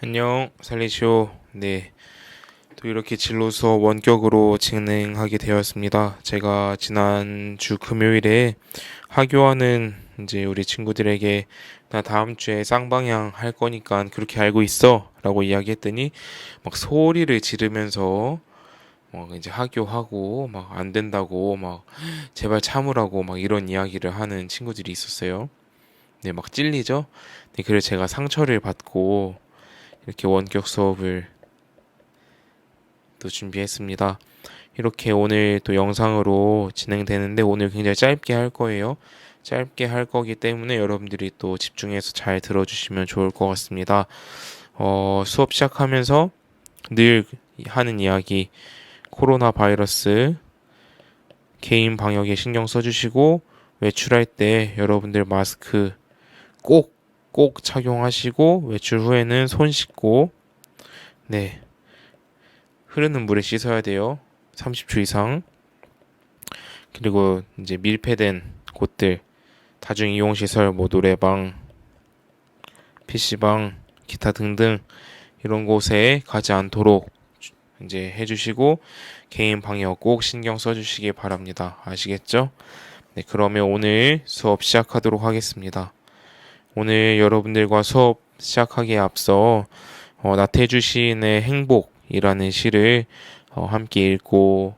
안녕, 살리시오. 네, 또 이렇게 진로 수업 원격으로 진행하게 되었습니다. 제가 지난주 금요일에 하교하는 이제 우리 친구들에게 나 다음 주에 쌍방향 할 거니까 그렇게 알고 있어 라고 이야기했더니 막 소리를 지르면서 막 이제 하교하고 막 안 된다고 막 제발 참으라고 막 이런 이야기를 하는 친구들이 있었어요. 네, 막 찔리죠? 네, 그래서 제가 상처를 받고 이렇게 원격 수업을 또 준비했습니다. 이렇게 오늘 또 영상으로 진행되는데 오늘 굉장히 짧게 할 거예요. 짧게 할 거기 때문에 여러분들이 또 집중해서 잘 들어주시면 좋을 것 같습니다. 수업 시작하면서 늘 하는 이야기, 코로나 바이러스 개인 방역에 신경 써주시고 외출할 때 여러분들 마스크 꼭 착용하시고 외출 후에는 손 씻고 네, 흐르는 물에 씻어야 돼요. 30초 이상. 그리고 이제 밀폐된 곳들, 다중이용시설, 뭐 노래방, PC방, 기타 등등 이런 곳에 가지 않도록 이제 해주시고 개인 방역 꼭 신경 써주시기 바랍니다. 아시겠죠? 네, 그러면 오늘 수업 시작하도록 하겠습니다. 오늘 여러분들과 수업 시작하기에 앞서 나태주 시인의 행복이라는 시를 함께 읽고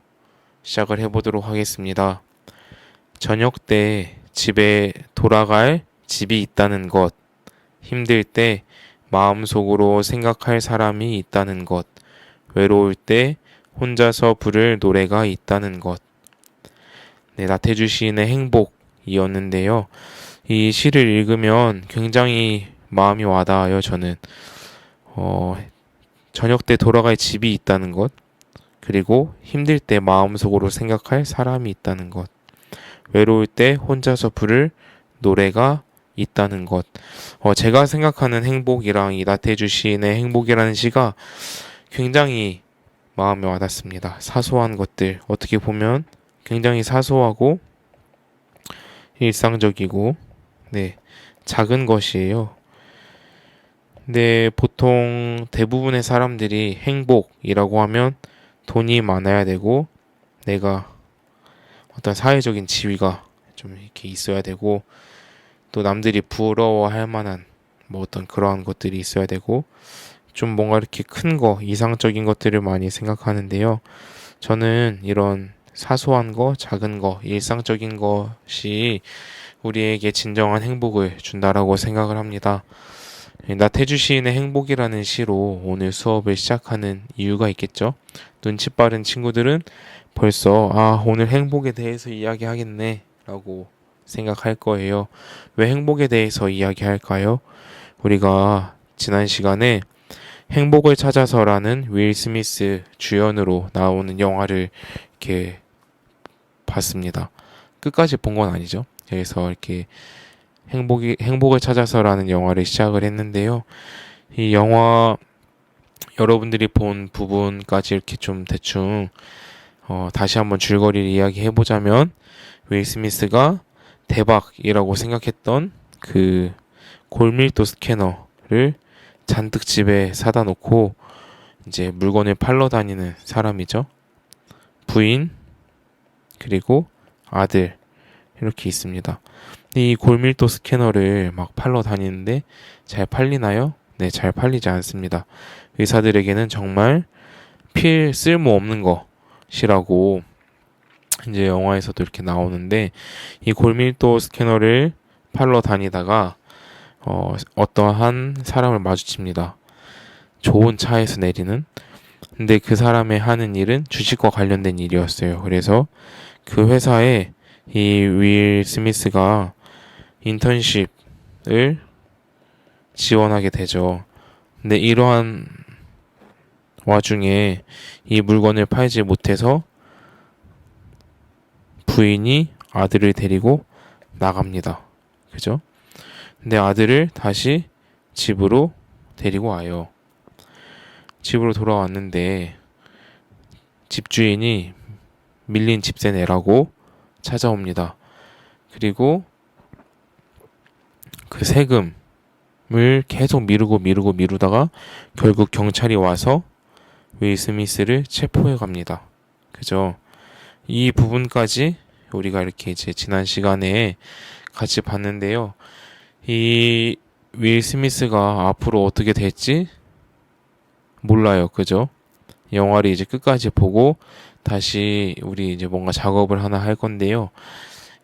시작을 해보도록 하겠습니다. 저녁 때 집에 돌아갈 집이 있다는 것, 힘들 때 마음속으로 생각할 사람이 있다는 것, 외로울 때 혼자서 부를 노래가 있다는 것. 네, 나태주 시인의 행복이었는데요. 이 시를 읽으면 굉장히 마음이 와닿아요, 저는. 어, 저녁 때 돌아갈 집이 있다는 것, 그리고 힘들 때 마음속으로 생각할 사람이 있다는 것. 외로울 때 혼자서 부를 노래가 있다는 것. 제가 생각하는 행복이랑 이 나태주 시인의 행복이라는 시가 굉장히 마음에 와닿습니다. 사소한 것들, 어떻게 보면 굉장히 사소하고 일상적이고, 네, 작은 것이에요. 근데 보통 대부분의 사람들이 행복이라고 하면 돈이 많아야 되고, 내가 어떤 사회적인 지위가 좀 이렇게 있어야 되고, 또 남들이 부러워할 만한 뭐 어떤 그러한 것들이 있어야 되고 좀 뭔가 이렇게 큰 거, 이상적인 것들을 많이 생각하는데요. 저는 이런 사소한 거, 작은 거, 일상적인 것이 우리에게 진정한 행복을 준다라고 생각을 합니다. 나태주 시인의 행복이라는 시로 오늘 수업을 시작하는 이유가 있겠죠. 눈치 빠른 친구들은 벌써 오늘 행복에 대해서 이야기하겠네 라고 생각할 거예요. 왜 행복에 대해서 이야기할까요? 우리가 지난 시간에 행복을 찾아서라는 윌 스미스 주연으로 나오는 영화를 이렇게 봤습니다. 끝까지 본 건 아니죠. 그래서 이렇게 행복을 찾아서라는 영화를 시작을 했는데요. 이 영화 여러분들이 본 부분까지 이렇게 좀 대충 다시 한번 줄거리를 이야기해 보자면 윌 스미스가 대박이라고 생각했던 그 골밀도 스캐너를 잔뜩 집에 사다 놓고 이제 물건을 팔러 다니는 사람이죠. 부인 그리고 아들 이렇게 있습니다. 이 골밀도 스캐너를 막 팔러 다니는데 잘 팔리나요? 네, 잘 팔리지 않습니다. 의사들에게는 정말 쓸모없는 것이라고 이제 영화에서도 이렇게 나오는데 이 골밀도 스캐너를 팔러 다니다가 어떠한 사람을 마주칩니다. 좋은 차에서 내리는. 근데 그 사람의 하는 일은 주식과 관련된 일이었어요. 그래서 그 회사에 이 윌 스미스가 인턴십을 지원하게 되죠. 근데 이러한 와중에 이 물건을 팔지 못해서 부인이 아들을 데리고 나갑니다. 그죠? 근데 아들을 다시 집으로 데리고 와요. 집으로 돌아왔는데 집주인이 밀린 집세 내라고 찾아옵니다. 그리고 그 세금을 계속 미루다가 결국 경찰이 와서 윌 스미스를 체포해 갑니다. 그죠? 이 부분까지 우리가 이렇게 이제 지난 시간에 같이 봤는데요. 이 윌 스미스가 앞으로 어떻게 될지 몰라요. 그죠? 영화를 이제 끝까지 보고 다시 우리 이제 뭔가 작업을 하나 할 건데요.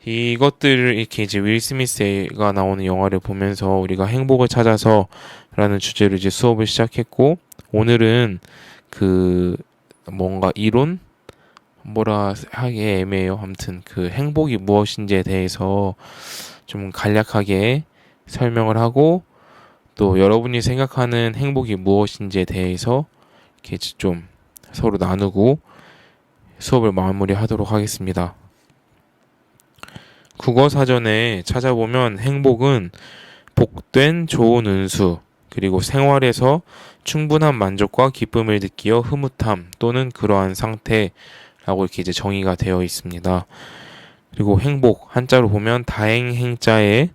이것들을 이렇게 이제 윌 스미스가 나오는 영화를 보면서 우리가 행복을 찾아서라는 주제로 이제 수업을 시작했고, 오늘은 그 뭔가 이론 뭐라 하기 애매해요. 아무튼 그 행복이 무엇인지에 대해서 좀 간략하게 설명을 하고, 또 여러분이 생각하는 행복이 무엇인지에 대해서 이렇게 좀 서로 나누고 수업을 마무리하도록 하겠습니다. 국어 사전에 찾아보면 행복은 복된 좋은 운수, 그리고 생활에서 충분한 만족과 기쁨을 느끼어 흐뭇함 또는 그러한 상태라고 이렇게 이제 정의가 되어 있습니다. 그리고 행복 한자로 보면 다행행자에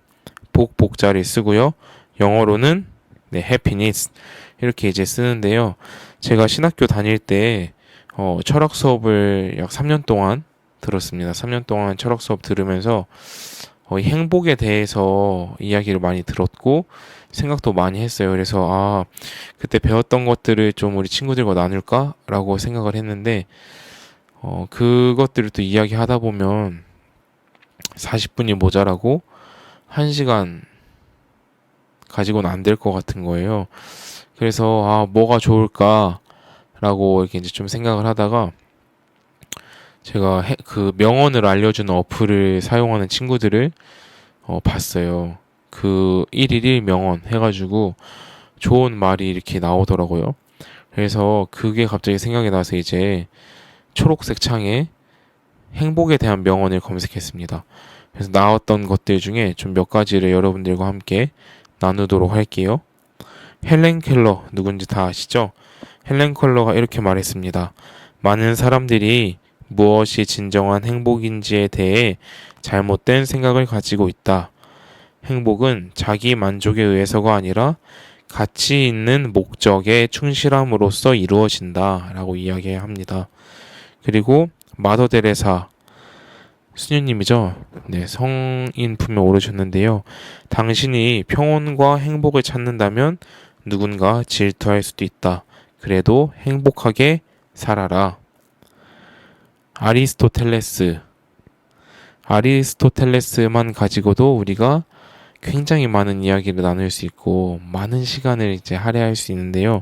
복자를 쓰고요. 영어로는 happiness 이렇게 이제 쓰는데요. 제가 신학교 다닐 때 철학 수업을 약 3년 동안 들었습니다. 3년 동안 철학 수업 들으면서 이 행복에 대해서 이야기를 많이 들었고 생각도 많이 했어요. 그래서 그때 배웠던 것들을 좀 우리 친구들과 나눌까라고 생각을 했는데 그것들을 또 이야기하다 보면 40분이 모자라고 1시간 가지고는 안 될 것 같은 거예요. 그래서 뭐가 좋을까라고 이렇게 이제 좀 생각을 하다가 제가 그 명언을 알려주는 어플을 사용하는 친구들을 봤어요. 그 1일 1명언 해가지고 좋은 말이 이렇게 나오더라고요. 그래서 그게 갑자기 생각이 나서 이제 초록색 창에 행복에 대한 명언을 검색했습니다. 그래서 나왔던 것들 중에 좀 몇 가지를 여러분들과 함께 나누도록 할게요. 헬렌 켈러 누군지 다 아시죠? 헬렌 켈러가 이렇게 말했습니다. 많은 사람들이 무엇이 진정한 행복인지에 대해 잘못된 생각을 가지고 있다. 행복은 자기 만족에 의해서가 아니라 가치 있는 목적에 충실함으로써 이루어진다. 라고 이야기합니다. 그리고 마더 데레사 수녀님이죠. 네, 성인 품에 오르셨는데요. 당신이 평온과 행복을 찾는다면 누군가 질투할 수도 있다. 그래도 행복하게 살아라. 아리스토텔레스만 가지고도 우리가 굉장히 많은 이야기를 나눌 수 있고 많은 시간을 이제 할애할 수 있는데요.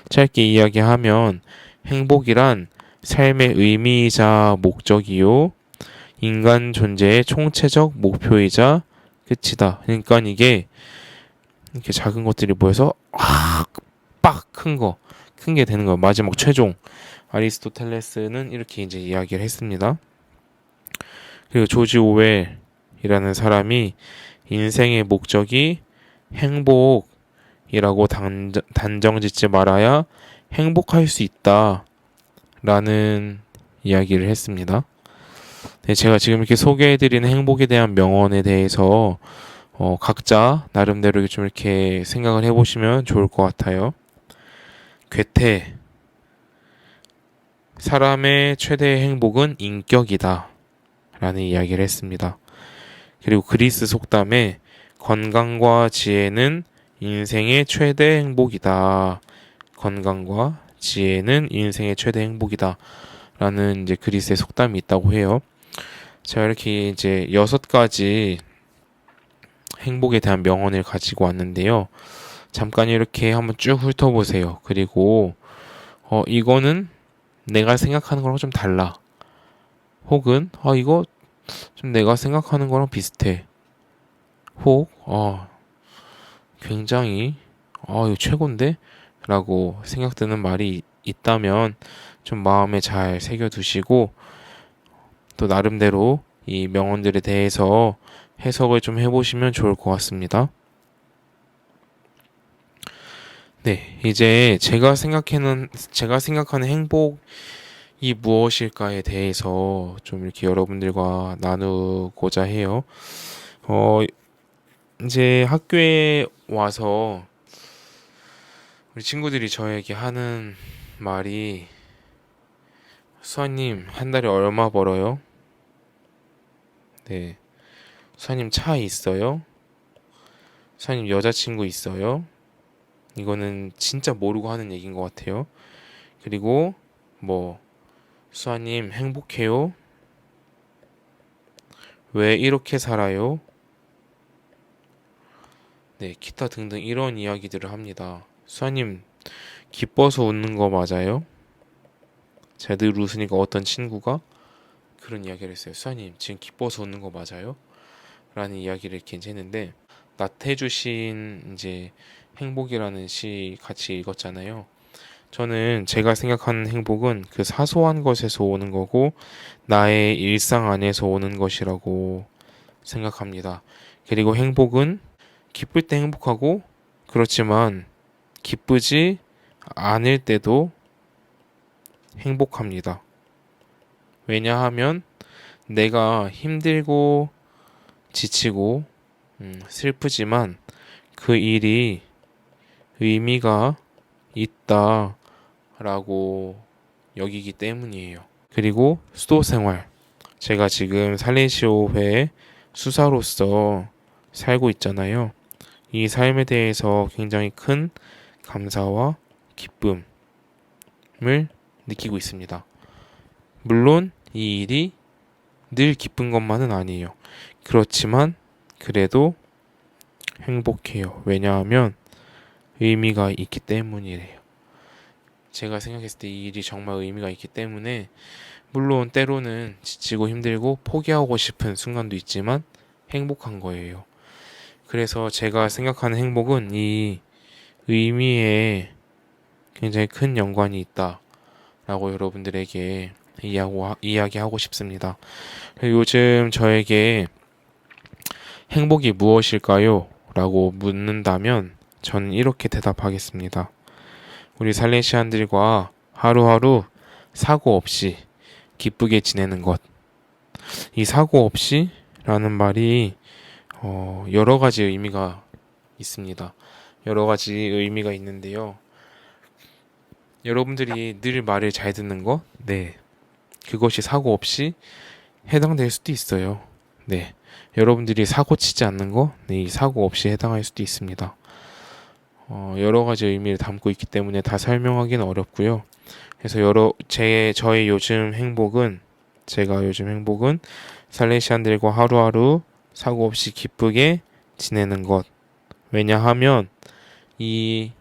짧게 이야기하면 행복이란 삶의 의미이자 목적이요. 인간 존재의 총체적 목표이자 끝이다. 그러니까 이게 이렇게 작은 것들이 모여서 빡 큰 게 되는 거예요. 마지막 최종. 아리스토텔레스는 이렇게 이제 이야기를 했습니다. 그리고 조지 오웰이라는 사람이 인생의 목적이 행복이라고 단정짓지 말아야 행복할 수 있다. 라는 이야기를 했습니다. 네, 제가 지금 이렇게 소개해드리는 행복에 대한 명언에 대해서 각자 나름대로 좀 이렇게 생각을 해보시면 좋을 것 같아요. 괴테. 사람의 최대의 행복은 인격이다. 라는 이야기를 했습니다. 그리고 그리스 속담에 건강과 지혜는 인생의 최대 행복이다. 건강과 지혜는 인생의 최대 행복이다. 라는 이제 그리스의 속담이 있다고 해요. 제가 이렇게 이제 6가지 행복에 대한 명언을 가지고 왔는데요. 잠깐 이렇게 한번 쭉 훑어보세요. 그리고 이거는 내가 생각하는 거랑 좀 달라. 혹은 이거 좀 내가 생각하는 거랑 비슷해. 혹 굉장히 이거 최고인데? 라고 생각드는 말이 있다면 좀 마음에 잘 새겨두시고 또 나름대로 이 명언들에 대해서 해석을 좀 해보시면 좋을 것 같습니다. 네, 이제 제가 생각하는 행복이 무엇일까에 대해서 좀 이렇게 여러분들과 나누고자 해요. 이제 학교에 와서 우리 친구들이 저에게 하는 말이 수아님 한 달에 얼마 벌어요? 네. 수아님 차 있어요? 수아님 여자친구 있어요? 이거는 진짜 모르고 하는 얘기인 것 같아요. 그리고 뭐 수아님 행복해요? 왜 이렇게 살아요? 네, 기타 등등 이런 이야기들을 합니다. 수아님 기뻐서 웃는 거 맞아요? 제가 늘 웃으니까 어떤 친구가 그런 이야기를 했어요. 수아님 지금 기뻐서 웃는 거 맞아요? 라는 이야기를 이렇게 이제 했는데 나태주신 이제 행복이라는 시 같이 읽었잖아요. 저는 제가 생각하는 행복은 그 사소한 것에서 오는 거고 나의 일상 안에서 오는 것이라고 생각합니다. 그리고 행복은 기쁠 때 행복하고 그렇지만 기쁘지 않을 때도 행복합니다. 왜냐하면 내가 힘들고 지치고 슬프지만 그 일이 의미가 있다라고 여기기 때문이에요. 그리고 수도 생활. 제가 지금 살레시오회의 수사로서 살고 있잖아요. 이 삶에 대해서 굉장히 큰 감사와 기쁨을 느끼고 있습니다. 물론 이 일이 늘 기쁜 것만은 아니에요. 그렇지만 그래도 행복해요. 왜냐하면 의미가 있기 때문이래요. 제가 생각했을 때 이 일이 정말 의미가 있기 때문에 물론 때로는 지치고 힘들고 포기하고 싶은 순간도 있지만 행복한 거예요. 그래서 제가 생각하는 행복은 이 의미에 굉장히 큰 연관이 있다라고 여러분들에게 이야기하고 싶습니다. 요즘 저에게 행복이 무엇일까요? 라고 묻는다면 저는 이렇게 대답하겠습니다. 우리 살레시안들과 하루하루 사고 없이 기쁘게 지내는 것. 이 사고 없이 라는 말이 여러 가지 의미가 있습니다. 여러 가지 의미가 있는데요. 여러분들이 늘 말을 잘 듣는 것, 네. 그것이 사고 없이 해당될 수도 있어요. 네. 여러분들이 사고 치지 않는 거, 네. 이 사고 없이 해당할 수도 있습니다. 여러 가지 의미를 담고 있기 때문에 다 설명하기는 어렵고요. 그래서 제가 요즘 행복은 살레시안들과 하루하루 사고 없이 기쁘게 지내는 것. 왜냐하면 이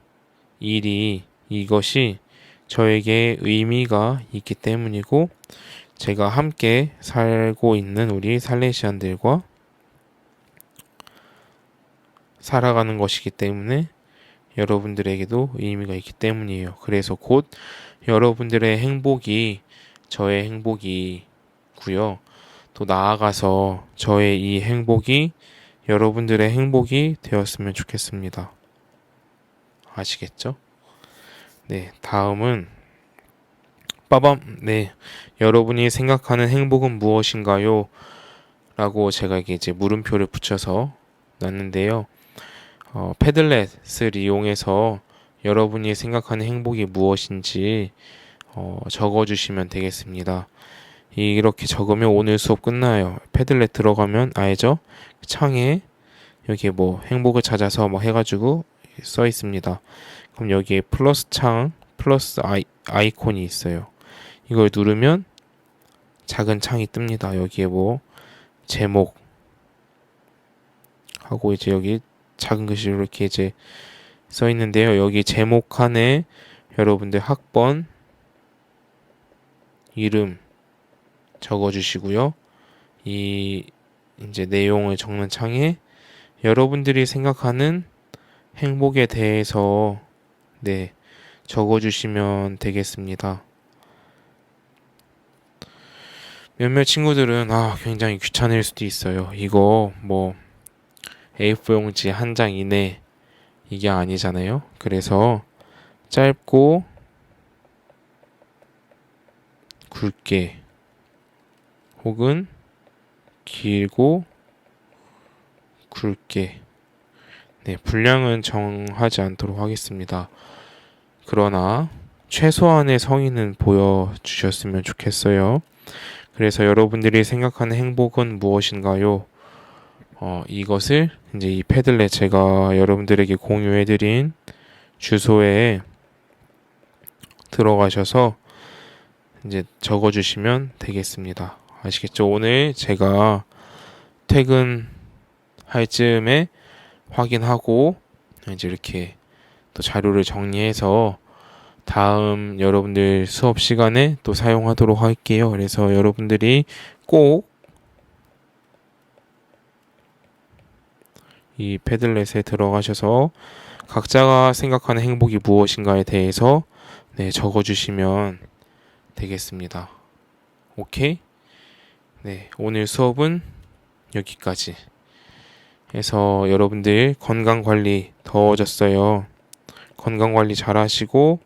이것이 저에게 의미가 있기 때문이고, 제가 함께 살고 있는 우리 살레시안들과 살아가는 것이기 때문에 여러분들에게도 의미가 있기 때문이에요. 그래서 곧 여러분들의 행복이 저의 행복이고요. 또 나아가서 저의 이 행복이 여러분들의 행복이 되었으면 좋겠습니다. 아시겠죠? 네, 다음은 빠밤. 네, 여러분이 생각하는 행복은 무엇인가요? 라고 제가 이제 물음표를 붙여서 놨는데요. 패들렛을 이용해서 여러분이 생각하는 행복이 무엇인지 적어주시면 되겠습니다. 이렇게 적으면 오늘 수업 끝나요. 패들렛 들어가면 알죠? 창에 여기에 뭐 행복을 찾아서 뭐 해가지고 써 있습니다. 그럼 여기에 플러스 아이콘이 있어요. 이걸 누르면 작은 창이 뜹니다. 여기에 뭐 제목 하고 이제 여기 작은 글씨로 이렇게 이제 써 있는데요. 여기 제목 칸에 여러분들 학번, 이름 적어주시고요. 이 이제 내용을 적는 창에 여러분들이 생각하는 행복에 대해서 네 적어주시면 되겠습니다. 몇몇 친구들은 굉장히 귀찮을 수도 있어요. 이거 뭐 A4 용지 한 장 이내 이게 아니잖아요. 그래서 짧고 굵게 혹은 길고 굵게 네, 분량은 정하지 않도록 하겠습니다. 그러나 최소한의 성의는 보여주셨으면 좋겠어요. 그래서 여러분들이 생각하는 행복은 무엇인가요? 이것을 이제 이 패들렛 제가 여러분들에게 공유해드린 주소에 들어가셔서 이제 적어주시면 되겠습니다. 아시겠죠? 오늘 제가 퇴근할 즈음에 확인하고 이제 이렇게 또 자료를 정리해서 다음 여러분들 수업 시간에 또 사용하도록 할게요. 그래서 여러분들이 꼭 이 패들렛에 들어가셔서 각자가 생각하는 행복이 무엇인가에 대해서 네, 적어주시면 되겠습니다. 오케이? 네, 오늘 수업은 여기까지 해서 여러분들 건강관리 더워졌어요. 건강관리 잘 하시고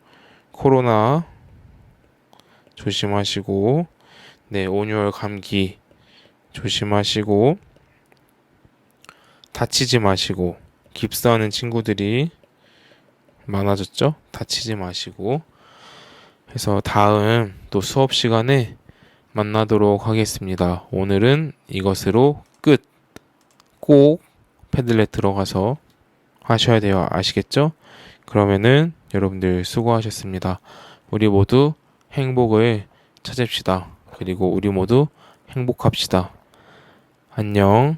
코로나 조심하시고 네, 온열 감기 조심하시고 다치지 마시고 깁스하는 친구들이 많아졌죠? 다치지 마시고 해서 다음 또 수업 시간에 만나도록 하겠습니다. 오늘은 이것으로 끝. 꼭 패들렛 들어가서 하셔야 돼요. 아시겠죠? 그러면은 여러분들 수고하셨습니다. 우리 모두 행복을 찾읍시다. 그리고 우리 모두 행복합시다. 안녕.